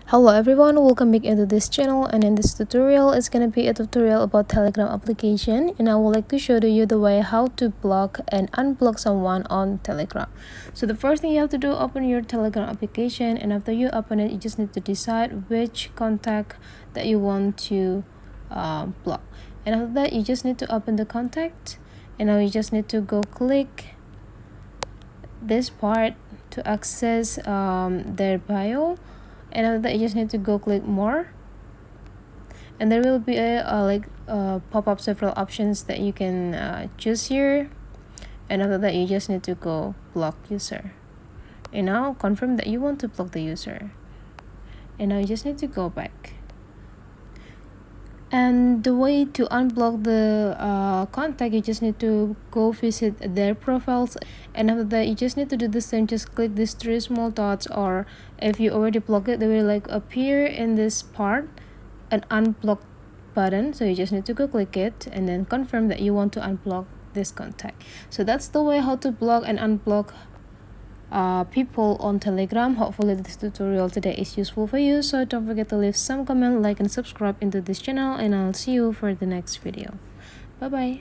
Hello everyone, welcome back into this channel, and in this tutorial it's gonna be a tutorial about Telegram application, and I would like to show to you the way how to block and unblock someone on Telegram. So the first thing you have to do, open your Telegram application, and after you open it, you just need to decide which contact that you want to block. And after that, you just need to open the contact, and now you just need to go click this part to access their bio, and after that you just need to go click more, and there will be a pop up several options that you can choose here, and after that you just need to go block user, and now confirm that you want to block the user, and now you just need to go back. And the way to unblock the contact, you just need to go visit their profiles, and after that you just need to do the same. Just click these three small dots, or if you already blocked it, they will appear in this part an unblock button, so you just need to go click it and then confirm that you want to unblock this contact. So that's the way how to block and unblock people on Telegram. Hopefully this tutorial today is useful for you, so don't forget to leave some comment, like and subscribe into this channel, and I'll see you for the next video. Bye bye.